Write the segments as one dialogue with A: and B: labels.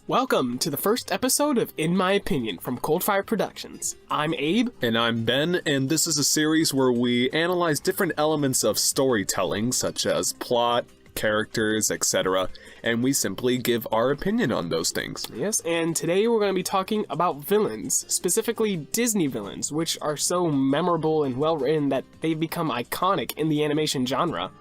A: Welcome to the first episode of In My Opinion from ColdFire Productions. I'm Abe.
B: And I'm Ben, and this is a series where we analyze different elements of storytelling, such as plot, characters, etc., and we simply give our opinion on those things.
A: Yes, and today we're going to be talking about villains, specifically Disney villains, which are so memorable and well-written that they've become iconic in the animation genre.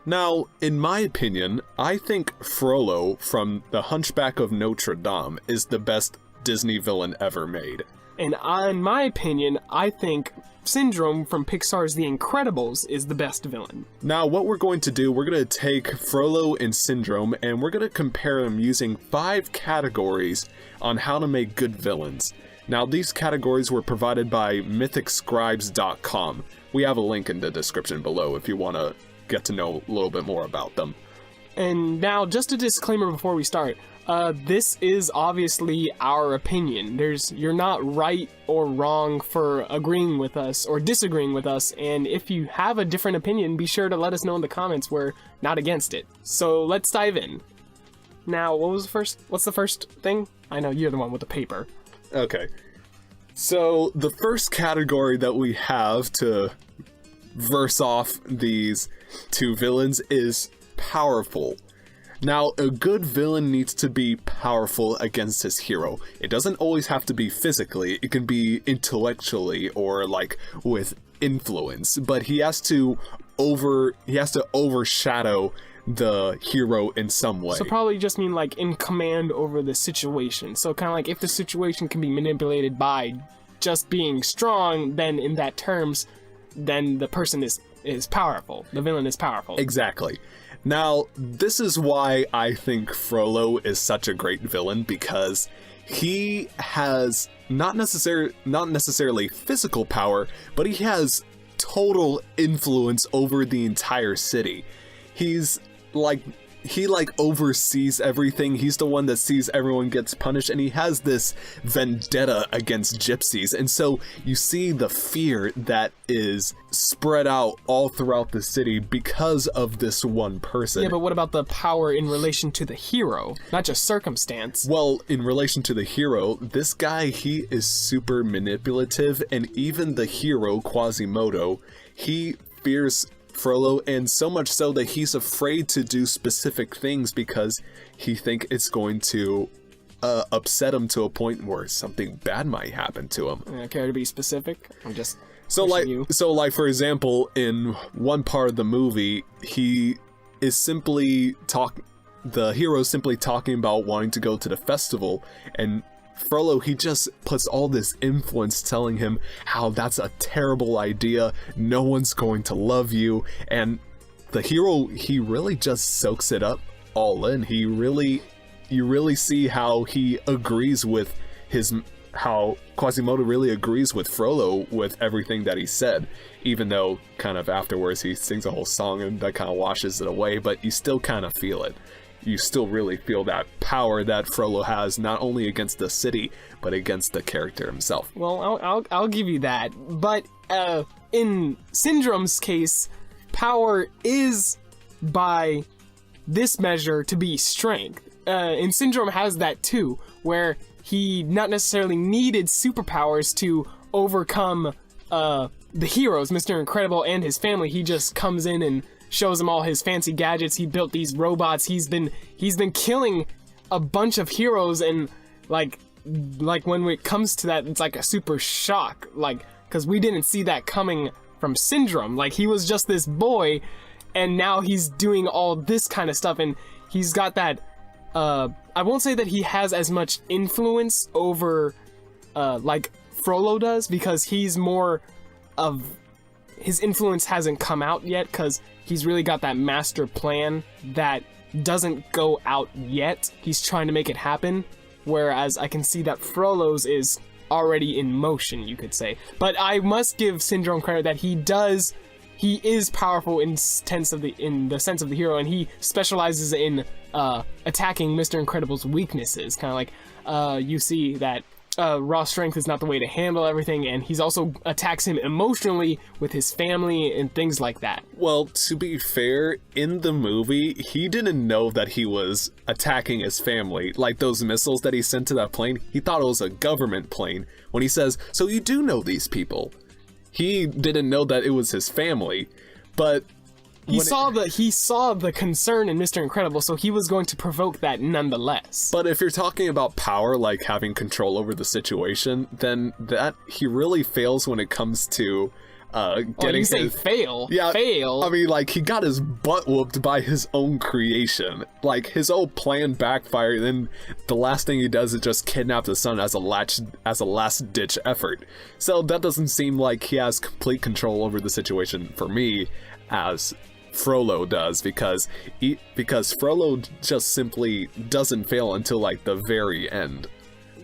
B: Now, in my opinion, I think Frollo from The Hunchback of Notre Dame is the best Disney villain ever made.
A: And in my opinion, I think Syndrome from Pixar's The Incredibles is the best villain.
B: Now, what we're going to do, we're going to take Frollo and Syndrome, and we're going to compare them using 5 categories on how to make good villains. Now, these categories were provided by mythicscribes.com. We have a link in the description below if you want to get to know a little bit more about them.
A: And now, just a disclaimer before we start. This is obviously our opinion. You're not right or wrong for agreeing with us or disagreeing with us, and if you have a different opinion, be sure to let us know in the comments. We're not against it. So let's dive in. Now, what's the first thing? I know you're the one with the paper.
B: Okay. So, the first category that we have to verse off these 2 villains is powerful. Now, a good villain needs to be powerful against his hero. It doesn't always have to be physically, it can be intellectually or like with influence, but he has to overshadow the hero in some way.
A: So probably just mean like in command over the situation. So kind of like if the situation can be manipulated by just being strong, then in that terms, then the person is powerful. The villain is powerful.
B: Exactly. Now, this is why I think Frollo is such a great villain, because he has not necessarily physical power, but he has total influence over the entire city. He oversees everything. He's the one that sees everyone gets punished, and he has this vendetta against gypsies. And so you see the fear that is spread out all throughout the city because of this one person.
A: Yeah, but what about the power in relation to the hero, not just circumstance?
B: Well, in relation to the hero, this guy, he is super manipulative, and even the hero, Quasimodo, he fears Frollo, and so much so that he's afraid to do specific things because he thinks it's going to upset him to a point where something bad might happen to him.
A: Care to be specific? I'm just
B: for example, in one part of the movie, the hero is simply talking about wanting to go to the festival, and Frollo, he just puts all this influence telling him how that's a terrible idea, no one's going to love you, and the hero, he really just soaks it up all in. You really see how he agrees with how Quasimodo really agrees with Frollo with everything that he said, even though kind of afterwards he sings a whole song and that kind of washes it away, but you still kind of feel it. You still really feel that power that Frollo has, not only against the city, but against the character himself.
A: Well, I'll give you that. But in Syndrome's case, power is, by this measure, to be strength. And Syndrome has that too, where he not necessarily needed superpowers to overcome the heroes, Mr. Incredible and his family. He just comes in and shows him all his fancy gadgets. He built these robots. He's been killing a bunch of heroes, and like when it comes to that, it's like a super shock, like, because we didn't see that coming from Syndrome. Like, he was just this boy, and now he's doing all this kind of stuff, and he's got that I won't say that he has as much influence over like Frollo does, because he's more of his influence hasn't come out yet, because he's really got that master plan that doesn't go out yet. He's trying to make it happen, whereas I can see that Frollo's is already in motion, you could say. But I must give Syndrome credit that he is powerful in the sense of the hero, and he specializes in attacking Mr. Incredible's weaknesses. Kind of like you see that raw strength is not the way to handle everything, and he's also attacks him emotionally with his family and things like that.
B: Well, to be fair, in the movie, he didn't know that he was attacking his family. Like those missiles that he sent to that plane, he thought it was a government plane. When he says, "So you do know these people," he didn't know that it was his family. But
A: he saw the concern in Mr. Incredible, so he was going to provoke that nonetheless.
B: But if you're talking about power, like having control over the situation, then that he really fails when it comes to getting
A: fail.
B: Yeah,
A: fail.
B: I mean, like, he got his butt whooped by his own creation. Like, his whole plan backfired, and then the last thing he does is just kidnap the son as a last ditch effort. So that doesn't seem like he has complete control over the situation for me, as Frollo does, because Frollo just simply doesn't fail until like the very end.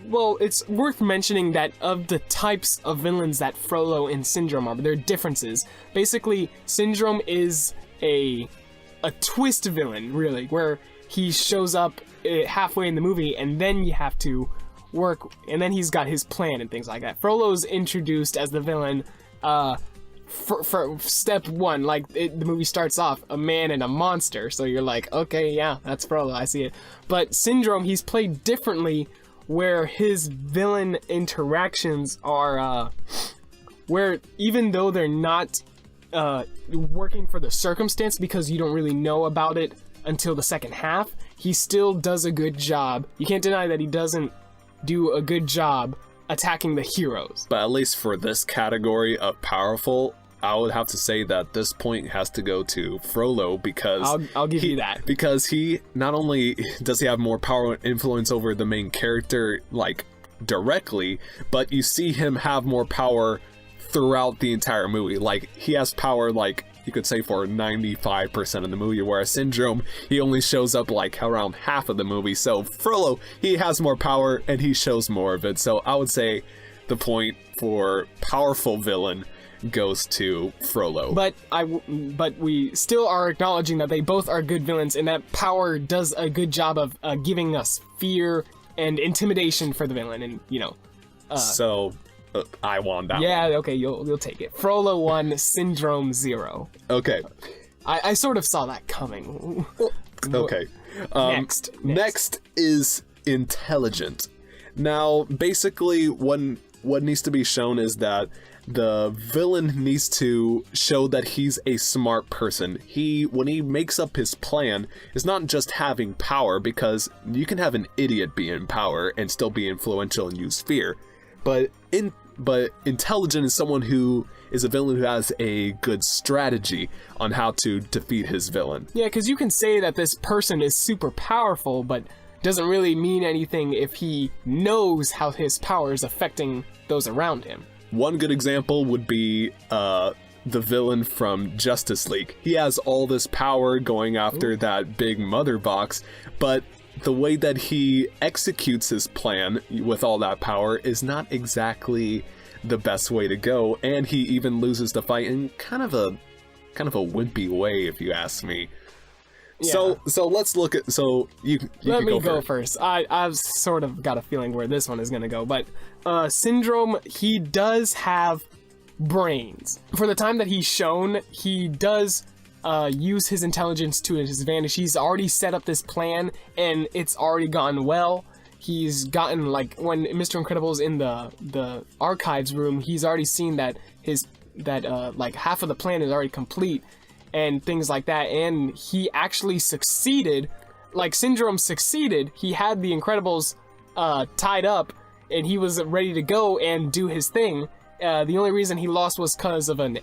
A: Well, it's worth mentioning that of the types of villains that Frollo and Syndrome are, there are differences. Basically, Syndrome is a twist villain, really, where he shows up halfway in the movie, and then you have to work, and then he's got h's plan and things like that. Frollo's introduced as the villain for step one, like the movie starts off, a man and a monster, so you're like, okay, yeah, that's Frollo, I see it. But Syndrome, he's played differently, where his villain interactions are, where even though they're not working for the circumstance, because you don't really know about it until the second half, he still does a good job. You can't deny that he doesn't do a good job attacking the heroes.
B: But at least for this category of powerful, I would have to say that this point has to go to Frollo, because
A: I'll give you that.
B: Because he, not only does he have more power and influence over the main character, like, directly, but you see him have more power throughout the entire movie. Like, he has power, like, you could say for 95% of the movie, whereas Syndrome, he only shows up like around half of the movie. So Frollo, he has more power and he shows more of it. So I would say the point for powerful villain goes to Frollo.
A: But we still are acknowledging that they both are good villains, and that power does a good job of giving us fear and intimidation for the villain, and you know.
B: So I want that.
A: Yeah,
B: one.
A: okay, you'll take it. Frollo 1, Syndrome 0.
B: Okay.
A: I sort of saw that coming.
B: Okay. Next is intelligent. Now, basically, what needs to be shown is that the villain needs to show that he's a smart person. When he makes up his plan, it's not just having power, because you can have an idiot be in power and still be influential and use fear. But intelligent is someone who is a villain who has a good strategy on how to defeat his villain.
A: Yeah, because you can say that this person is super powerful, but doesn't really mean anything if he knows how his power is affecting those around him.
B: One good example would be the villain from Justice League. He has all this power going after that big mother box, but the way that he executes his plan with all that power is not exactly the best way to go, and he even loses the fight in kind of a wimpy way, if you ask me. Yeah. So let's look at, you
A: let me go first. I've sort of got a feeling where this one is gonna go, but Syndrome, he does have brains. For the time that he's shown, he does use his intelligence to his advantage. He's already set up this plan, and it's already gone well. He's gotten, like, when Mr. Incredible's in the archives room, he's already seen that like half of the plan is already complete and things like that, and he actually succeeded. Like, Syndrome succeeded. He had the Incredibles tied up, and he was ready to go and do his thing. The only reason he lost was because of an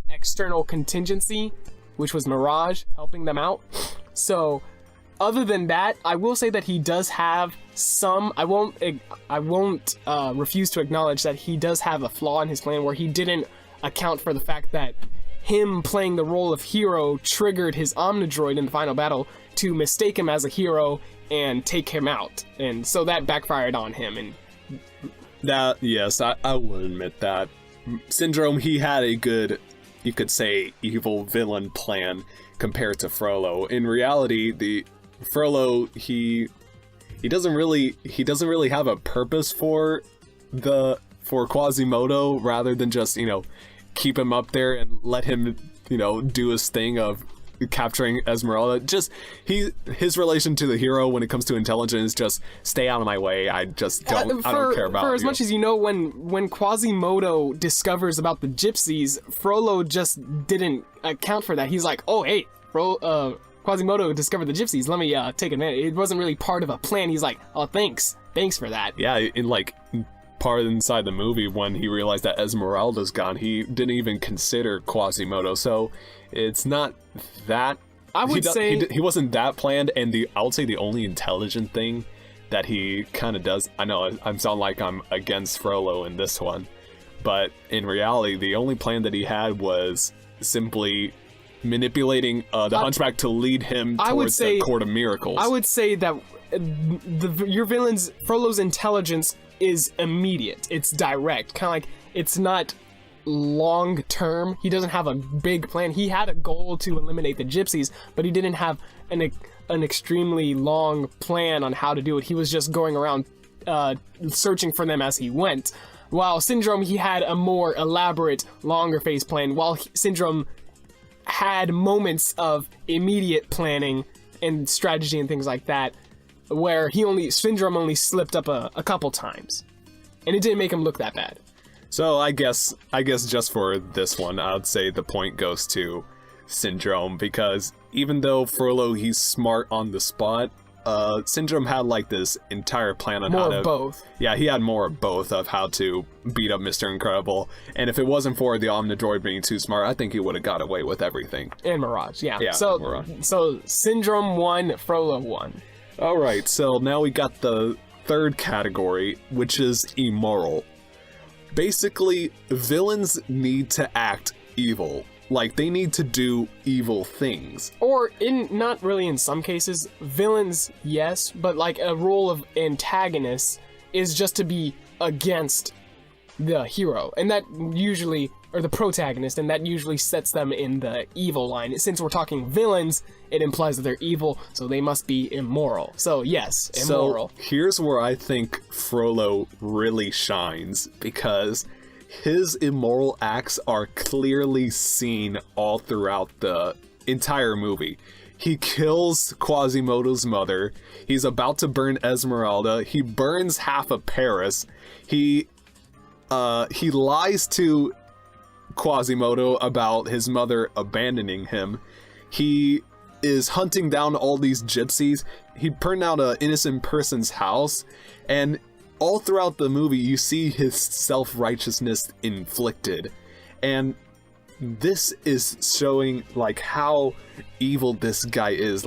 A: external contingency, which was Mirage helping them out. So other than that, I will say that he does have some, I won't refuse to acknowledge that he does have a flaw in his plan, where he didn't account for the fact that him playing the role of hero triggered his Omnidroid in the final battle to mistake him as a hero and take him out, and so that backfired on him. And
B: that, yes, I will admit that Syndrome, he had a good, you could say, evil villain plan compared to Frollo. In reality, the Frollo, he he doesn't really have a purpose for Quasimodo, rather than just, keep him up there and let him, do his thing of capturing Esmeralda. Just his relation to the hero when it comes to intelligence, just stay out of my way. I don't care about
A: for as much as when Quasimodo discovers about the gypsies, Frollo just didn't account for that. He's like, oh hey, Quasimodo discovered the gypsies, let me take advantage. It wasn't really part of a plan. He's like, oh thanks for that.
B: Yeah, in part inside the movie, when he realized that Esmeralda's gone, he didn't even consider Quasimodo. So it's not that
A: I would say
B: he wasn't that planned. And I would say the only intelligent thing that he kind of does, I know I sound like I'm against Frollo in this one, but in reality the only plan that he had was simply manipulating the Hunchback to lead him towards the Court of Miracles.
A: I would say that your villain's Frollo's intelligence is immediate. It's direct. Kind of like, it's not long term. He doesn't have a big plan. He had a goal to eliminate the gypsies, but he didn't have an extremely long plan on how to do it. He was just going around searching for them as he went. While Syndrome, he had a more elaborate, longer phase plan. While Syndrome had moments of immediate planning and strategy and things like that, where Syndrome only slipped up a couple times, and it didn't make him look that bad.
B: So I guess just for this one, I would say the point goes to Syndrome, because even though Frollo, he's smart on the spot, Syndrome had this entire plan on how to...
A: More of both.
B: Yeah, he had more of both, of how to beat up Mr. Incredible, and if it wasn't for the Omnidroid being too smart, I think he would have got away with everything.
A: And Mirage, yeah.
B: Mirage.
A: So Syndrome won, Frollo won.
B: Alright, so now we got the third category, which is immoral. Basically, villains need to act evil. They need to do evil things.
A: Or, not really in some cases, villains, yes, but a role of antagonist is just to be against the hero, and that usually, or the protagonist, and that usually sets them in the evil line. Since we're talking villains, it implies that they're evil, so they must be immoral. So yes, immoral.
B: So here's where I think Frollo really shines, because his immoral acts are clearly seen all throughout the entire movie. He kills Quasimodo's mother, he's about to burn Esmeralda, he burns half of Paris, he lies to Quasimodo about his mother abandoning him, he is hunting down all these gypsies, he burned out an innocent person's house, and all throughout the movie you see his self-righteousness inflicted. And this is showing how evil this guy is.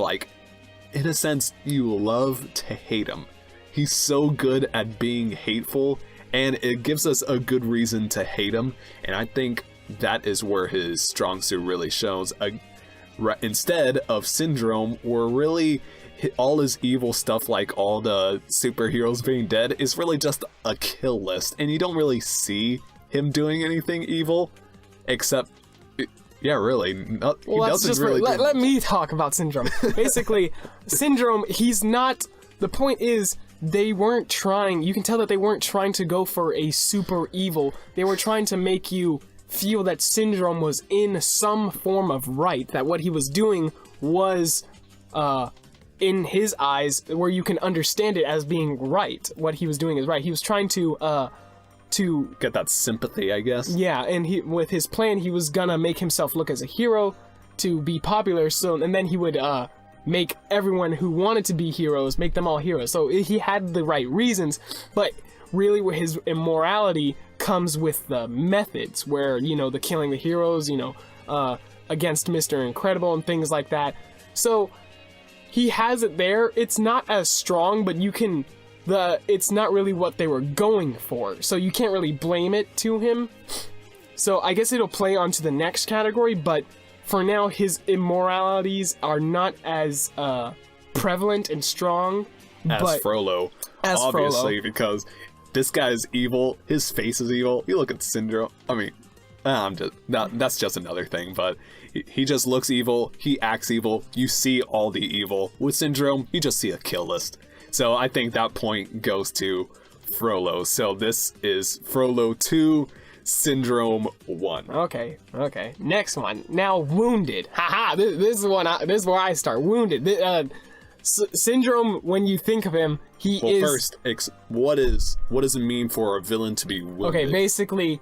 B: In a sense, you love to hate him. He's so good at being hateful, and it gives us a good reason to hate him, and I think that is where his strong suit really shows. Instead of Syndrome, where really all his evil stuff, all the superheroes being dead, is really just a kill list, and you don't really see him doing anything evil, except, yeah, really, he doesn't really.
A: Let me talk about Syndrome. Basically, Syndrome, he's not. The point is, they weren't trying. You can tell that they weren't trying to go for a super evil. They were trying to make you feel that Syndrome was in some form of right, that what he was doing was, in his eyes, where you can understand it as being right. What he was doing is right. He was trying to
B: get that sympathy, I guess.
A: Yeah, and with his plan, he was gonna make himself look as a hero to be popular. And then he would make everyone who wanted to be heroes, make them all heroes. So he had the right reasons, but really where his immorality comes with the methods, where, the killing the heroes, against Mr. Incredible and things like that. So he has it there. It's not as strong, but it's not really what they were going for, so you can't really blame it to him. So I guess it'll play onto the next category, but for now his immoralities are not as prevalent and strong
B: as Frollo, obviously, because this guy is evil, his face is evil. You look at Syndrome, I mean, that's just another thing, but he just looks evil, he acts evil, you see all the evil. With Syndrome, you just see a kill list. So I think that point goes to Frollo. So this is Frollo 2, Syndrome 1.
A: Okay. Next one. Now, Wounded. Haha, this is where I start. Wounded. Syndrome, when you think of him,
B: First, what does it mean for a villain to be wounded?
A: Okay, basically,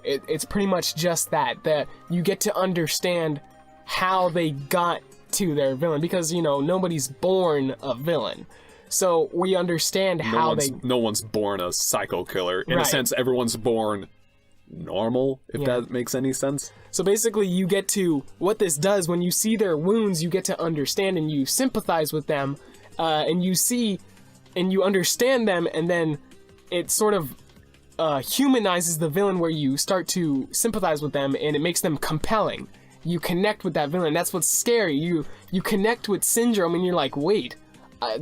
A: it's pretty much just that you get to understand how they got to their villain, because, nobody's born a villain. So we understand how
B: no one's born a psycho killer. In a sense, everyone's born normal, if that makes any sense.
A: So basically, you get to, what this does, when you see their wounds, you get to understand and you sympathize with them, and you see and you understand them, and then it sort of humanizes the villain, where you start to sympathize with them and it makes them compelling. You connect with that villain. That's what's scary. You connect with Syndrome and you're like, wait,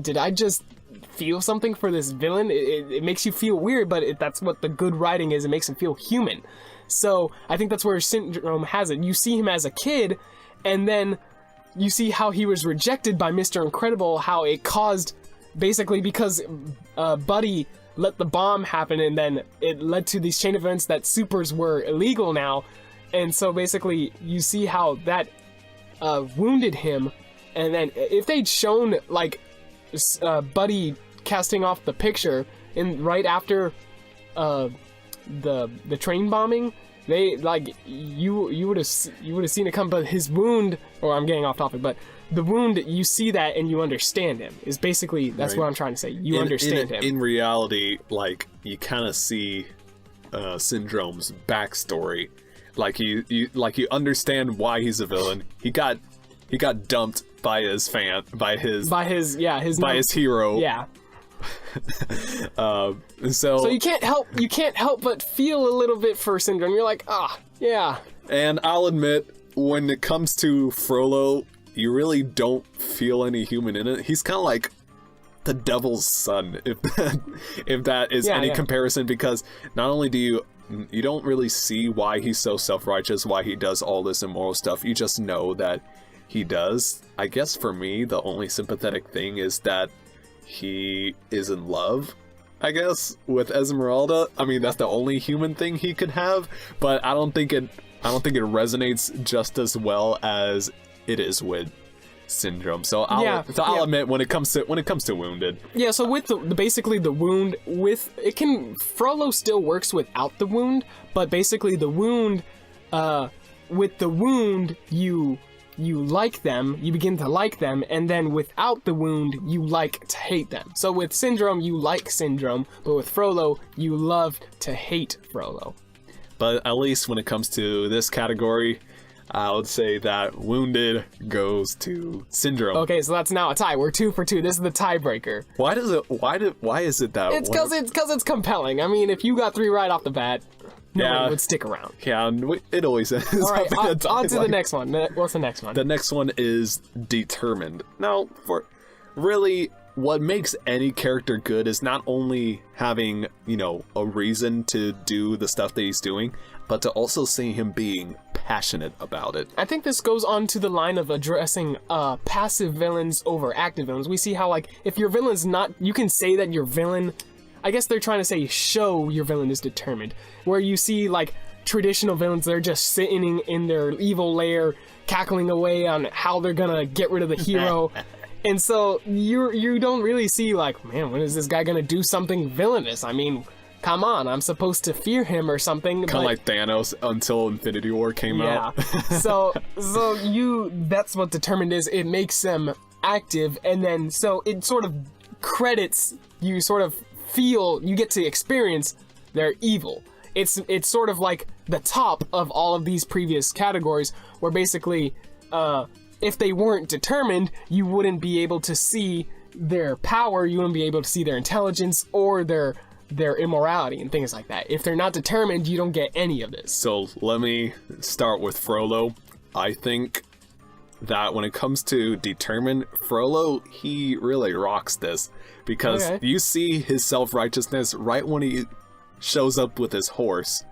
A: did I just feel something for this villain? It makes you feel weird, but that's what the good writing is. It makes him feel human. So I think that's where Syndrome has it. You see him as a kid, and then you see how he was rejected by Mr. Incredible, how it caused, basically because Buddy let the bomb happen, and then it led to these chain events that supers were illegal now. And so basically you see how that wounded him. And then if they'd shown like Buddy casting off the picture right after the train bombing, they like you would have seen it come. But his wound, or I'm getting off topic, but the wound, you see that and you understand him, is basically, that's what I'm trying to say. You understand him.
B: In reality, like, you kind of see Syndrome's backstory. Like you understand why he's a villain. He got dumped by his hero.
A: Yeah.
B: So
A: you can't help but feel a little bit for Syndrome. You're like, yeah.
B: And I'll admit, when it comes to Frollo, you really don't feel any human in it. He's kind of like the devil's son, if that is any comparison, because not only do you don't really see why he's so self-righteous, why he does all this immoral stuff. You just know that he does. I guess for me, the only sympathetic thing is that he is in love, I guess, with Esmeralda. I mean, that's the only human thing he could have, but I don't think it resonates just as well as it is with Syndrome. So I'll admit, when it comes to Wounded.
A: Yeah, so with basically the wound, Frollo still works without the wound, but basically the wound, with the wound, you like them, you begin to like them, and then without the wound, you like to hate them. So with Syndrome, you like Syndrome, but with Frollo, you love to hate Frollo.
B: But at least when it comes to this category, I would say that Wounded goes to Syndrome.
A: Okay, so that's now a tie. We're 2 for 2. This is the tiebreaker.
B: Why is it that?
A: It's because it's compelling. I mean, if you got 3 right off the bat, nobody would stick around.
B: Yeah, it always is.
A: All right, on to the next one. What's the next one?
B: The next one is Determined. Now, what makes any character good is not only having, a reason to do the stuff that he's doing, but to also see him being passionate about it.
A: I think this goes on to the line of addressing passive villains over active villains. We see how, like, if your villain's not, you can say that your villain, I guess they're trying to say show your villain is determined. Where you see, like, traditional villains, they're just sitting in their evil lair, cackling away on how they're gonna get rid of the hero. And so you don't really see, like, man, when is this guy gonna do something villainous? I mean, come on, I'm supposed to fear him or something.
B: Kind of like Thanos until Infinity War came out.
A: so that's what Determined is. It makes them active, and then so it sort of credits, you sort of feel, you get to experience their evil. It's sort of like the top of all of these previous categories, where basically, if they weren't determined, you wouldn't be able to see their power, you wouldn't be able to see their intelligence or their immorality and things like that. If they're not determined, you don't get any of this.
B: So let me start with Frollo. I think that when it comes to Determined, Frollo, he really rocks this, because you see his self-righteousness right when he shows up with his horse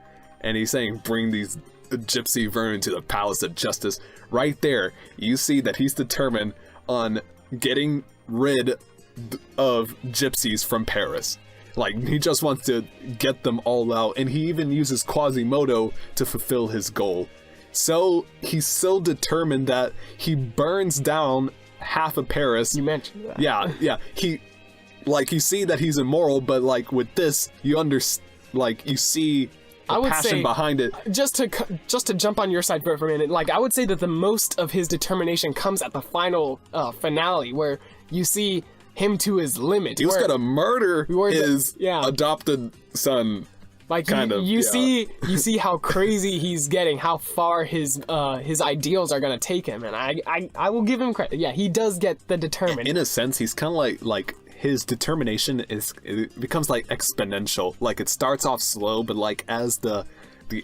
B: and he's saying, bring these gypsy vermin to the palace of justice. Right there, you see that he's determined on getting rid of the of gypsies from Paris. Like, he just wants to get them all out, and he even uses Quasimodo to fulfill his goal. So he's so determined that he burns down half of Paris.
A: You mentioned that.
B: Yeah. You see that he's immoral, but like with this, you see the passion behind it.
A: Just to jump on your side for a minute, like, I would say that the most of his determination comes at the final finale, where you see him to his limit.
B: He was gonna murder his adopted son.
A: Like, you see how crazy he's getting, how far his ideals are gonna take him, and I will give him credit. Yeah, he does get the determined.
B: In a sense, he's kind of like his determination it becomes like exponential. Like, it starts off slow, but like as the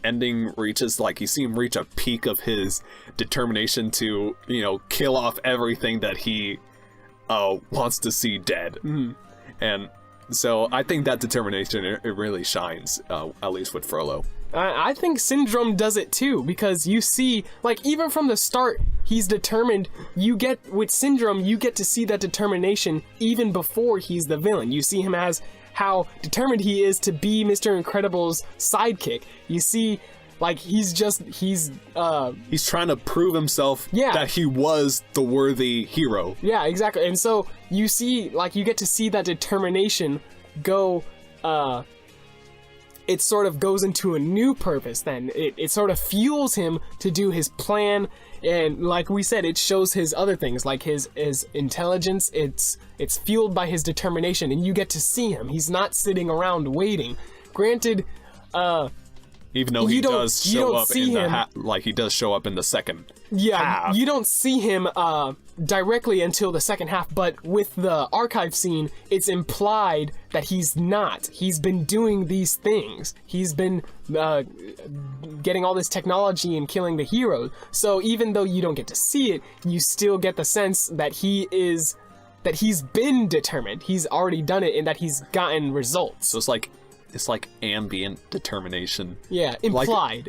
B: ending reaches, like, you see him reach a peak of his determination to, kill off everything that he wants to see dead. And so I think that determination, it really shines, at least with Frollo.
A: I think Syndrome does it too, because you see, like, even from the start, he's determined. With Syndrome, you get to see that determination even before he's the villain. You see him as how determined he is to be Mr. Incredible's sidekick. You see, like, he's
B: trying to prove himself that he was the worthy hero.
A: Yeah, exactly. And so you see, like, you get to see that determination go, it sort of goes into a new purpose then. It sort of fuels him to do his plan, and like we said, it shows his other things, like his intelligence. It's fueled by his determination, and you get to see him. He's not sitting around waiting. Granted,
B: even though he does show up in the he does show up in the second half.
A: You don't see him directly until the second half, but with the archive scene, it's implied that he's not. He's been doing these things. He's been getting all this technology and killing the heroes. So even though you don't get to see it, you still get the sense that he's been determined. He's already done it, and that he's gotten results.
B: So it's like ambient determination.
A: Yeah, implied.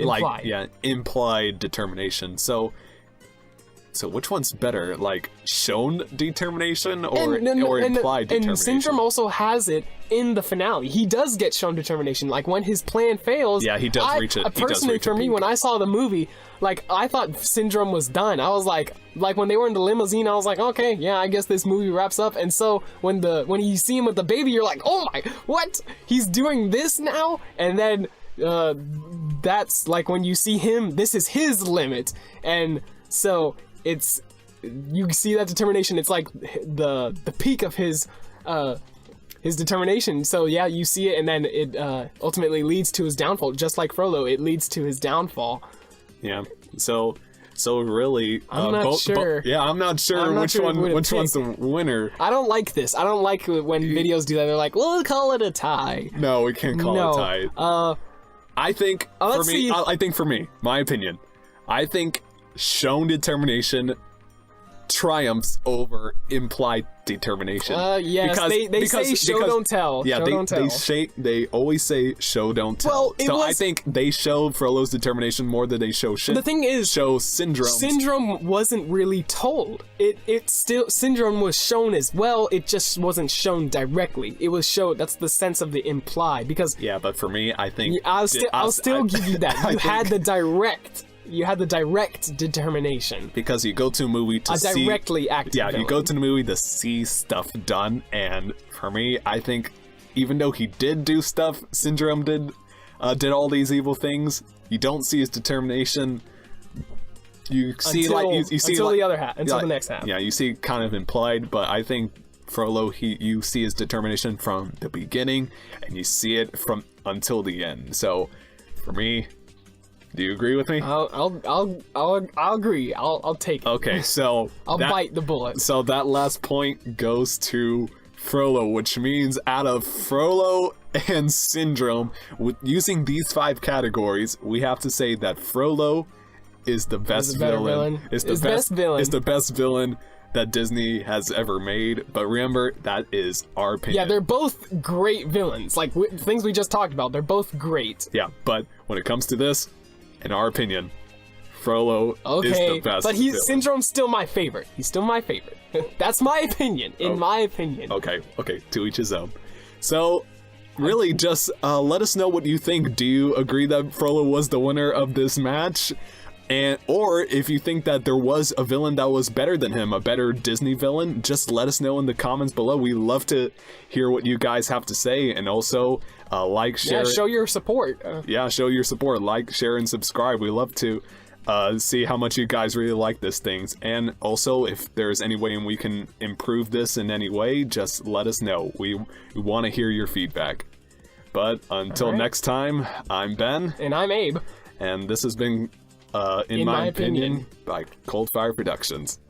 B: Implied determination. So which one's better? Like, shown determination or implied determination?
A: And Syndrome also has it in the finale. He does get shown determination. Like, when his plan fails,
B: he does reach it.
A: Personally, for me, when I saw the movie, like, I thought Syndrome was done. I was like when they were in the limousine, I was like, okay, yeah, I guess this movie wraps up. And so when you see him with the baby, you're like, oh my, what? He's doing this now? And then that's like when you see him, this is his limit. And so you see that determination. It's like the peak of his determination. So yeah, you see it, and then it ultimately leads to his downfall. Just like Frollo, it leads to his downfall.
B: Yeah. So really,
A: I'm not sure.
B: I'm not sure which one's the winner.
A: I don't like this. I don't like when videos do that. They're like, we'll call it a tie.
B: No, we can't call it a tie. I think for me, my opinion, I think shown determination triumphs over implied determination.
A: Yes, they say show don't tell.
B: Yeah, they always say show don't tell. Well, I think they show Frollo's determination more than they show
A: The thing is,
B: Syndrome.
A: Syndrome wasn't really told. Syndrome was shown as well. It just wasn't shown directly. It was shown. That's the sense of the implied. Because
B: but for me, I think
A: I'll still give you that. You had the direct determination.
B: Because you go to a movie to see...
A: directly active villain.
B: You go to the movie to see stuff done, and for me, I think, even though he did do stuff, Syndrome did all these evil things, you don't see his determination. You see,
A: until the other half, until the next half.
B: Yeah, you see kind of implied, but I think Frollo, you see his determination from the beginning, and you see it from until the end. So, for me... Do you agree with me?
A: I'll agree. I'll take it.
B: Okay, so
A: I'll bite the bullet.
B: So that last point goes to Frollo, which means out of Frollo and Syndrome, using these 5 categories, we have to say that Frollo is the best villain. Is the best villain that Disney has ever made. But remember, that is our opinion.
A: Yeah, they're both great villains. Like things we just talked about, they're both great.
B: Yeah, but when it comes to this, in our opinion, Frollo is the best.
A: But
B: villain.
A: Syndrome's still my favorite. He's still my favorite. That's my opinion. My opinion.
B: Okay, to each his own. So, really, just let us know what you think. Do you agree that Frollo was the winner of this match? Or if you think that there was a villain that was better than him, a better Disney villain, just let us know in the comments below. We love to hear what you guys have to say, and also like, share.
A: Yeah, show your support.
B: Yeah, show your support. Like, share, and subscribe. We love to see how much you guys really like this things. And also, if there's any way we can improve this in any way, just let us know. We want to hear your feedback. But until next time, I'm Ben.
A: And I'm Abe.
B: And this has been... In my opinion, by ColdFire Productions.